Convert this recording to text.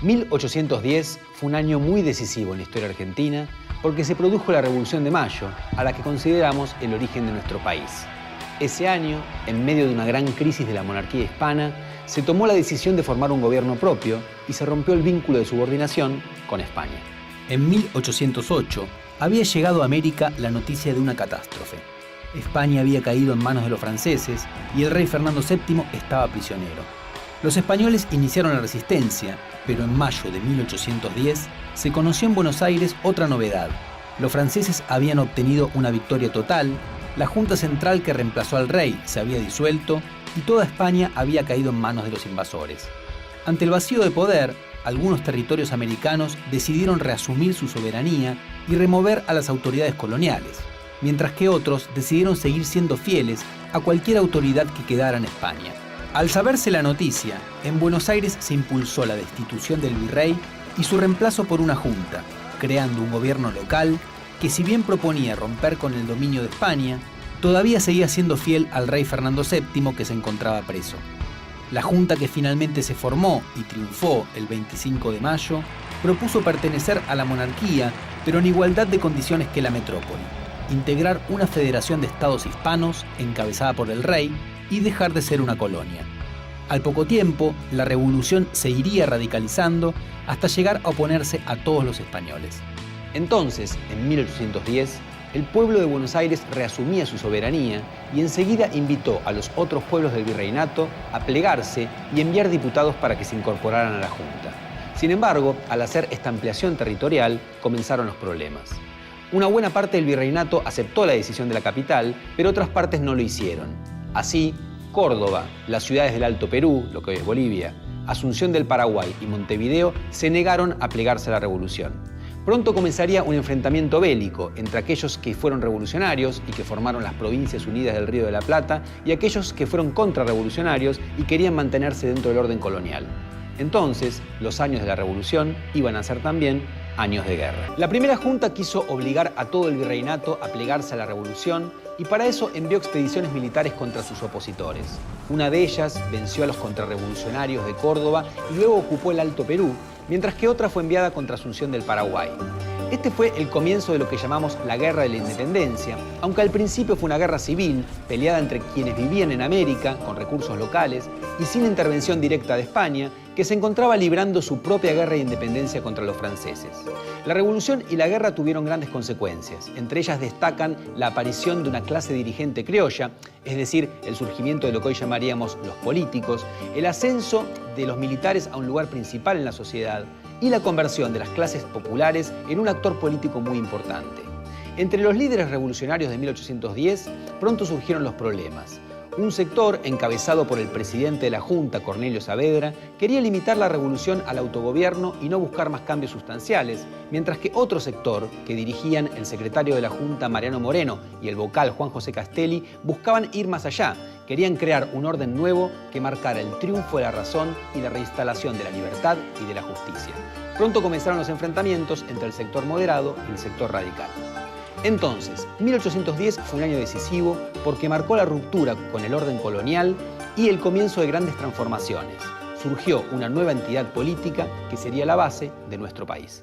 1810 fue un año muy decisivo en la historia argentina porque se produjo la Revolución de Mayo, a la que consideramos el origen de nuestro país. Ese año, en medio de una gran crisis de la monarquía hispana, se tomó la decisión de formar un gobierno propio y se rompió el vínculo de subordinación con España. En 1808 había llegado a América la noticia de una catástrofe. España había caído en manos de los franceses y el rey Fernando VII estaba prisionero. Los españoles iniciaron la resistencia, pero en mayo de 1810 se conoció en Buenos Aires otra novedad. Los franceses habían obtenido una victoria total, la Junta Central que reemplazó al rey se había disuelto y toda España había caído en manos de los invasores. Ante el vacío de poder, algunos territorios americanos decidieron reasumir su soberanía y remover a las autoridades coloniales, mientras que otros decidieron seguir siendo fieles a cualquier autoridad que quedara en España. Al saberse la noticia, en Buenos Aires se impulsó la destitución del virrey y su reemplazo por una junta, creando un gobierno local que, si bien proponía romper con el dominio de España, todavía seguía siendo fiel al rey Fernando VII, que se encontraba preso. La junta, que finalmente se formó y triunfó el 25 de mayo, propuso pertenecer a la monarquía, pero en igualdad de condiciones que la metrópoli, integrar una federación de estados hispanos encabezada por el rey y dejar de ser una colonia. Al poco tiempo, la revolución se iría radicalizando hasta llegar a oponerse a todos los españoles. Entonces, en 1810, el pueblo de Buenos Aires reasumía su soberanía y enseguida invitó a los otros pueblos del virreinato a plegarse y enviar diputados para que se incorporaran a la Junta. Sin embargo, al hacer esta ampliación territorial, comenzaron los problemas. Una buena parte del virreinato aceptó la decisión de la capital, pero otras partes no lo hicieron. Así, Córdoba, las ciudades del Alto Perú, lo que hoy es Bolivia, Asunción del Paraguay y Montevideo se negaron a plegarse a la revolución. Pronto comenzaría un enfrentamiento bélico entre aquellos que fueron revolucionarios y que formaron las Provincias Unidas del Río de la Plata y aquellos que fueron contrarrevolucionarios y querían mantenerse dentro del orden colonial. Entonces, los años de la revolución iban a ser también años de guerra. La primera junta quiso obligar a todo el virreinato a plegarse a la revolución y para eso envió expediciones militares contra sus opositores. Una de ellas venció a los contrarrevolucionarios de Córdoba y luego ocupó el Alto Perú, mientras que otra fue enviada contra Asunción del Paraguay. Este fue el comienzo de lo que llamamos la Guerra de la Independencia, aunque al principio fue una guerra civil, peleada entre quienes vivían en América, con recursos locales, y sin intervención directa de España, que se encontraba librando su propia guerra de independencia contra los franceses. La revolución y la guerra tuvieron grandes consecuencias. Entre ellas destacan la aparición de una clase dirigente criolla, es decir, el surgimiento de lo que hoy llamaríamos los políticos, el ascenso de los militares a un lugar principal en la sociedad y la conversión de las clases populares en un actor político muy importante. Entre los líderes revolucionarios de 1810 pronto surgieron los problemas. Un sector, encabezado por el presidente de la Junta, Cornelio Saavedra, quería limitar la revolución al autogobierno y no buscar más cambios sustanciales, mientras que otro sector, que dirigían el secretario de la Junta, Mariano Moreno, y el vocal, Juan José Castelli, buscaban ir más allá. Querían crear un orden nuevo que marcara el triunfo de la razón y la reinstalación de la libertad y de la justicia. Pronto comenzaron los enfrentamientos entre el sector moderado y el sector radical. Entonces, 1810 fue un año decisivo porque marcó la ruptura con el orden colonial y el comienzo de grandes transformaciones. Surgió una nueva entidad política que sería la base de nuestro país.